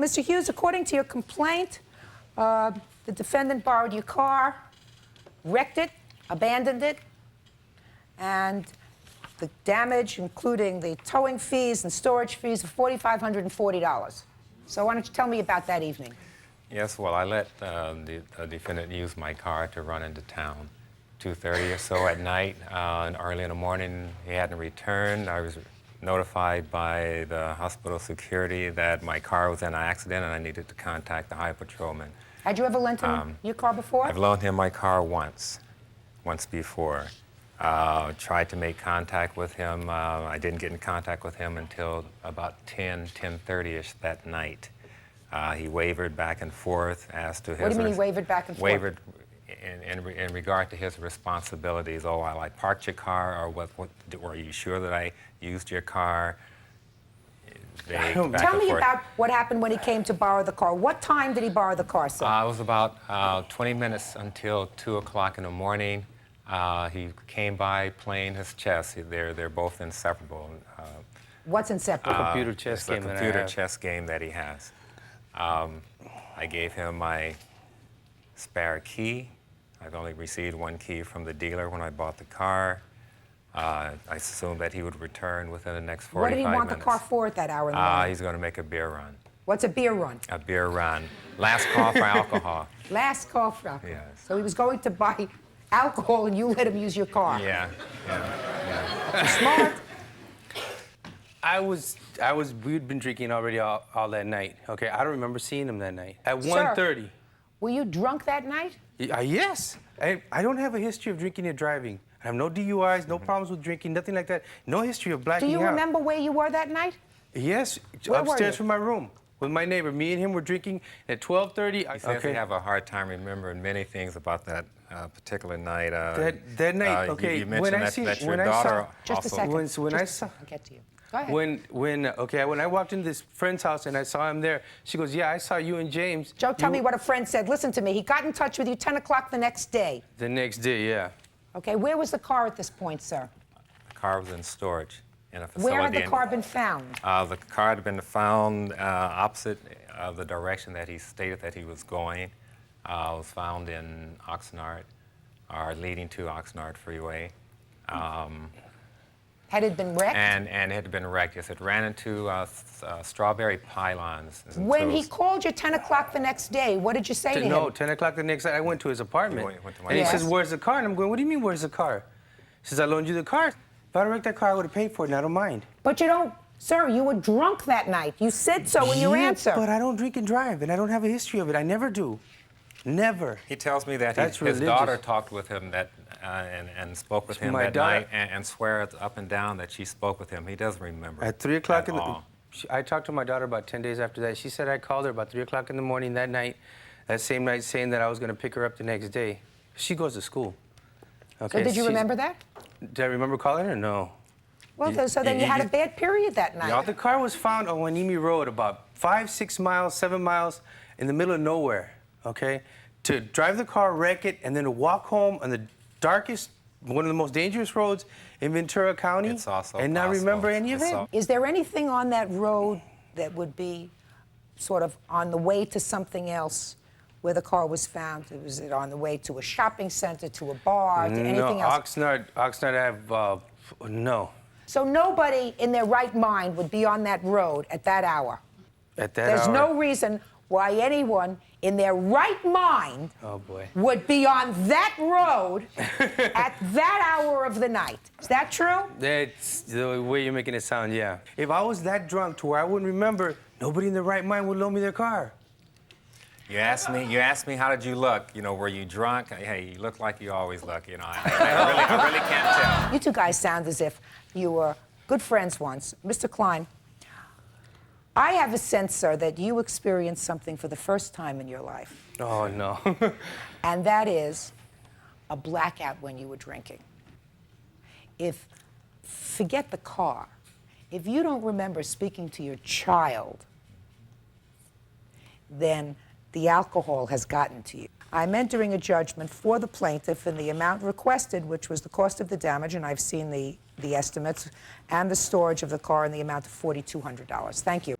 Mr. Hughes, according to your complaint, the defendant borrowed your car, wrecked it, abandoned it, and the damage, including the towing fees and storage fees, of $4,540. So why don't you tell me about that evening? Yes, well, I let the defendant use my car to run into town. 2:30 or so at night, and early in the morning, he hadn't returned. I was notified by the hospital security that my car was in an accident and I needed to contact the highway patrolman. Had you ever lent him your car before? I've loaned him my car once before. Tried to make contact with him. I didn't get in contact with him until about 10:30ish that night. He wavered back and forth as to his... What do you mean he wavered back and forth? Wavered in regard to his responsibilities. Oh, I parked your car, or were you sure that I used your car? Tell me about what happened when he came to borrow the car. What time did he borrow the car, sir? It was about 20 minutes until 2 o'clock in the morning. He came by playing his chess. They're both inseparable. What's inseparable? Computer chess game. It's a computer chess game that he has. I gave him my spare key. I've only received one key from the dealer when I bought the car. I assumed that he would return within the next 45 minutes. What did he want the car for at that hour in the morning? He's going to make a beer run. What's a beer run? A beer run. Last call for alcohol. Last call for alcohol. Yes. So he was going to buy alcohol and you let him use your car. Yeah. Smart. We'd been drinking already all that night. Okay, I don't remember seeing him that night. At 1:30. Were you drunk that night? Yes. I don't have a history of drinking and driving. I have no DUIs, no problems with drinking, nothing like that. No history of blacking out. Do you remember where you were that night? Yes, Where upstairs from my room with my neighbor. Me and him were drinking at 12:30. He says he have a hard time remembering many things about that particular night. That night, okay. You mentioned that your daughter Just a second. I'll get to you. Go ahead. When I walked into this friend's house and I saw him there, she goes, "Yeah, I saw you and James." Joe, tell me what a friend said. Listen to me. He got in touch with you 10 o'clock the next day. The next day, yeah. Okay, where was the car at this point, sir? The car was in storage in a facility. Where had the car been found? The car had been found opposite the direction that he stated that he was going. It was found in Oxnard, or leading to Oxnard Freeway. Had it been wrecked? And it had been wrecked. Yes, it ran into strawberry pylons. When he called you 10 o'clock the next day, what did you say to him? No, 10 o'clock the next day, I went to his apartment. And he says, "Where's the car?" And I'm going, "What do you mean, where's the car?" He says, "I loaned you the car. If I wrecked that car, I would have paid for it, and I don't mind." But you don't, sir, you were drunk that night. You said so in your answer. But I don't drink and drive, and I don't have a history of it. I never do. Never. He tells me that his daughter talked with him and spoke with him that night and swears up and down that she spoke with him. He doesn't remember. At 3 o'clock in the... I talked to my daughter about 10 days after that. She said I called her about 3 o'clock in the morning that night, that same night, saying that I was going to pick her up the next day. She goes to school. Okay, so did you remember that? Did I remember calling her? No. Well, so then you had a bad period that night. Yeah, the car was found on Wanimi Road, about 5, 6 miles, 7 miles in the middle of nowhere, okay? To drive the car, wreck it, and then to walk home on the darkest, one of the most dangerous roads in Ventura County, it's also and not remember any of it? Is there anything on that road that would be sort of on the way to something else where the car was found? Was it on the way to a shopping center, to a bar, to anything else? Oxnard Ave, no. So nobody in their right mind would be on that road at that hour? At that hour? There's no reason why anyone in their right mind would be on that road at that hour of the night. Is that true? That's the way you're making it sound, yeah. If I was that drunk to where I wouldn't remember, nobody in their right mind would loan me their car. You asked me how did you look? You know, were you drunk? Hey, you look like you always look, you know. I really can't tell. You two guys sound as if you were good friends once. Mr. Klein, I have a sense, sir, that you experienced something for the first time in your life. Oh, no. And that is a blackout when you were drinking. Forget the car, if you don't remember speaking to your child, then the alcohol has gotten to you. I'm entering a judgment for the plaintiff in the amount requested, which was the cost of the damage, and I've seen the estimates, and the storage of the car in the amount of $4,200. Thank you.